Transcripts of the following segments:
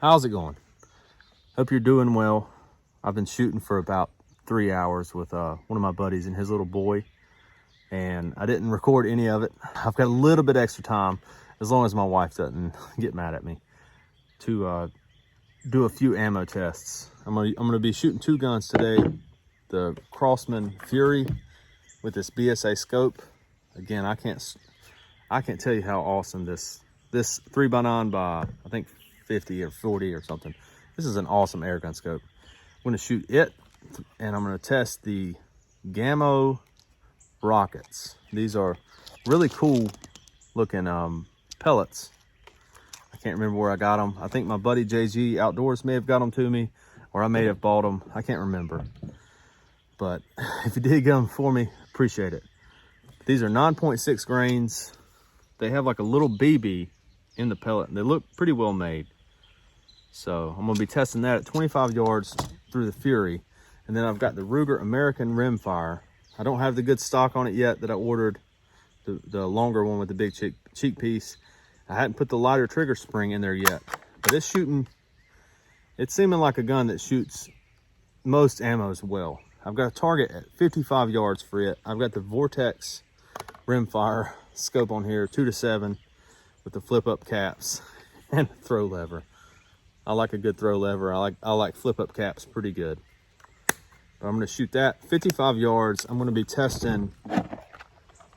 How's it going? Hope you're doing well. I've been shooting for about 3 hours with one of my buddies and his little boy, and I didn't record any of it. I've got a little bit extra time, as long as my wife doesn't get mad at me, to do a few ammo tests. I'm gonna be shooting 2 guns today. The Crosman Fury with this BSA scope. Again, I can't tell you how awesome this 3x9 by I think 50 or 40 or something. This is an awesome airgun scope. I'm gonna shoot it, and I'm gonna test the Gamo rockets. These are really cool looking pellets. I can't remember where I got them. I think my buddy JG Outdoors may have got them to me, or I may have bought them. I can't remember. But if you did get them for me, appreciate it. These are 9.6 grains. They have like a little BB in the pellet, and they look pretty well made. So I'm gonna be testing that at 25 yards through the Fury. And then I've got the Ruger American Rimfire. I don't have the good stock on it yet that I ordered, the longer one with the big cheek piece. I hadn't put the lighter trigger spring in there yet, but it's seeming like a gun that shoots most ammos well. I've got a target at 55 yards for it. I've got the Vortex Rimfire scope on here, 2-7 with the flip up caps and throw lever. I like a good throw lever. I like flip up caps pretty good. But I'm gonna shoot that 55 yards. I'm gonna be testing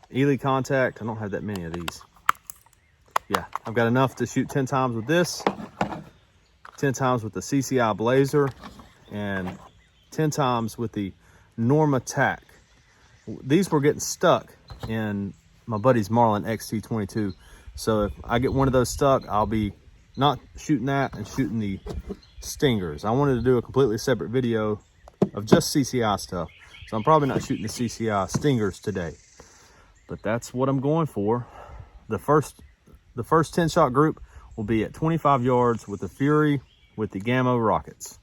Eley contact. I don't have that many of these. Yeah, I've got enough to shoot 10 times with this, 10 times with the Cci Blazer, and 10 times with the Norma Tac. These were getting stuck in my buddy's Marlin XT22. So if I get one of those stuck, I'll be not shooting that and shooting the Stingers. I wanted to do a completely separate video of just CCI stuff. So I'm probably not shooting the CCI Stingers today, but that's what I'm going for. The first 10 shot group will be at 25 yards with the Fury with the Gamo rockets.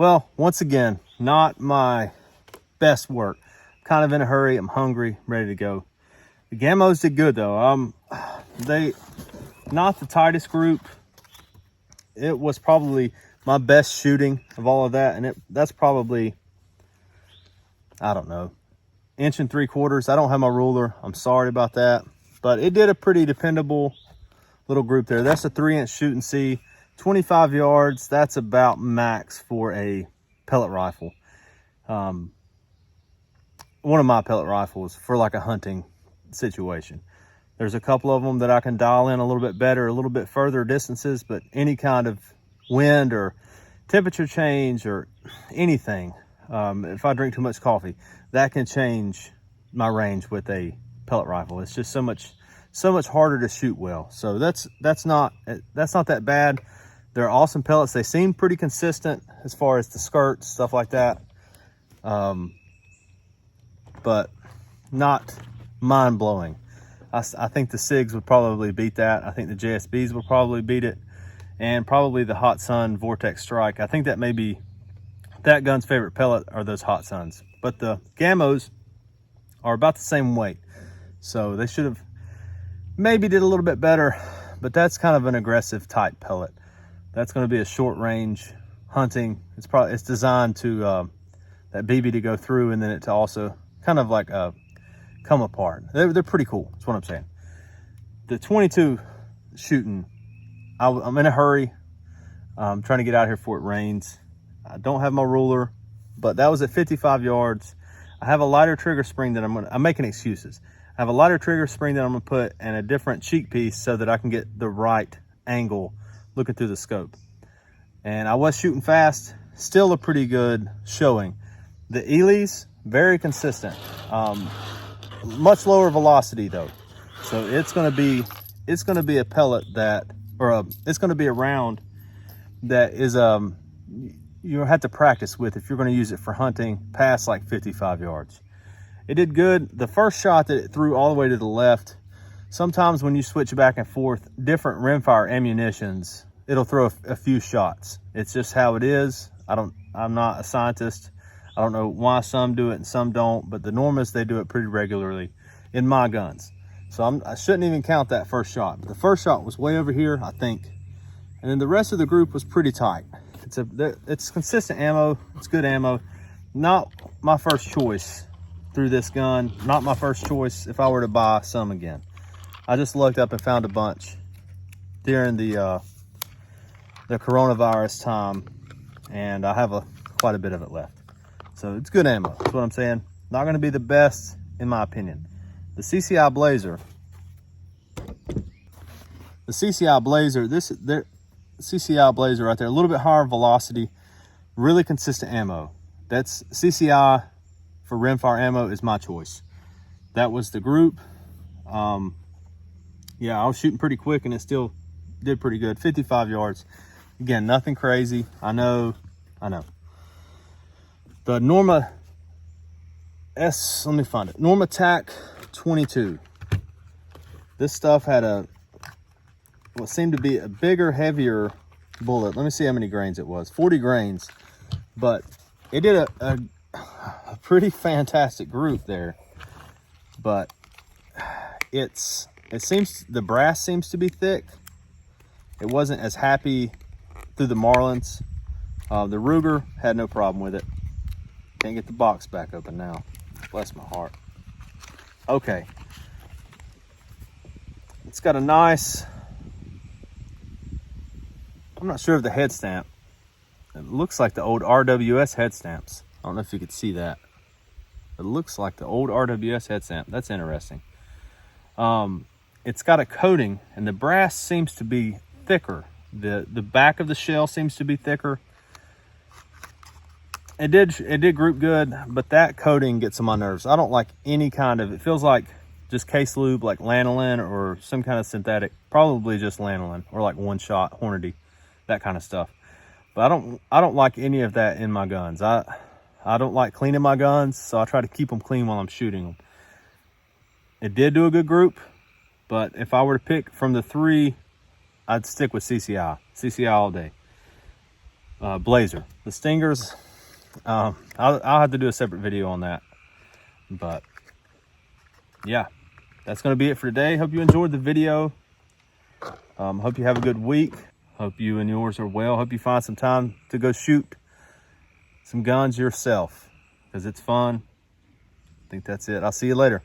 Well, once again, not my best work. Kind of in a hurry. I'm hungry, ready to go. The Gamos did good though. They not the tightest group. It was probably my best shooting of all of that, and that's probably, I don't know, 1 3/4 inches. I don't have my ruler. I'm sorry about that, but it did a pretty dependable little group there. That's a 3-inch shoot and see, 25 yards. That's about max for a pellet rifle. One of my pellet rifles for like a hunting situation. There's a couple of them that I can dial in a little bit better, a little bit further distances, but any kind of wind or temperature change or anything, if I drink too much coffee, that can change my range with a pellet rifle. It's just so much harder to shoot well. So that's not that bad. They're awesome pellets. They seem pretty consistent as far as the skirts, stuff like that, but not mind-blowing. I think the SIGs would probably beat that. I think the JSBs will probably beat it, and probably the Hot Sun Vortex Strike. I think that may be that gun's favorite pellet are those Hot Suns. But the Gamos are about the same weight, so they should have maybe did a little bit better, but that's kind of an aggressive type pellet. That's going to be a short range hunting. It's designed to that BB to go through, and then it to also kind of like come apart. They're pretty cool. That's what I'm saying. The 22 shooting, I'm in a hurry. I'm trying to get out here before it rains. I don't have my ruler, but that was at 55 yards. I have a lighter trigger spring that I'm making excuses. I have a lighter trigger spring that I'm gonna put and a different cheek piece so that I can get the right angle looking through the scope. And I was shooting fast, still a pretty good showing. The Eleys, very consistent. Much lower velocity though. So it's gonna be a pellet that, it's gonna be a round that is, you have to practice with if you're gonna use it for hunting past like 55 yards. It did good. The first shot that it threw all the way to the left, sometimes when you switch back and forth, different rimfire ammunitions, it'll throw a few shots. It's just how it is. I'm not a scientist. I don't know why some do it and some don't, but the Normas, they do it pretty regularly in my guns. So I shouldn't even count that first shot. But the first shot was way over here, I think. And then the rest of the group was pretty tight. It's consistent ammo. It's good ammo. Not my first choice through this gun. Not my first choice if I were to buy some again. I just looked up and found a bunch during the coronavirus time, and I have quite a bit of it left. So it's good ammo. That's what I'm saying. Not going to be the best in my opinion. The Cci Blazer. The Cci Blazer. Cci Blazer right there. A little bit higher velocity. Really consistent ammo. That's Cci for rimfire ammo is my choice. That was the group. Yeah, I was shooting pretty quick and it still did pretty good. 55 yards. Again, nothing crazy. I know. The Norma let me find it. Norma Tac 22. This stuff had what seemed to be a bigger, heavier bullet. Let me see how many grains it was. 40 grains. But it did a pretty fantastic group there. But the brass seems to be thick. It wasn't as happy through the Marlins. The Ruger had no problem with it. Can't get the box back open now. Bless my heart. Okay. It's got a nice, I'm not sure of the head stamp. It looks like the old RWS head stamps. I don't know if you could see that. It looks like the old RWS head stamp. That's interesting. It's got a coating and the brass seems to be thicker. The back of the shell seems to be thicker. It did group good, but that coating gets on my nerves. I don't like any kind of, it feels like just case lube, like lanolin or some kind of synthetic, probably just lanolin or like One Shot, Hornady, that kind of stuff. But I don't like any of that in my guns. I don't like cleaning my guns, so I try to keep them clean while I'm shooting them. It did do a good group, but if I were to pick from the three, I'd stick with CCI all day. Blazer. The stingers, I'll have to do a separate video on that. But yeah, that's going to be it for today. Hope you enjoyed the video. Hope you have a good week. Hope you and yours are well. Hope you find some time to go shoot some guns yourself, because it's fun. I think that's it. I'll see you later.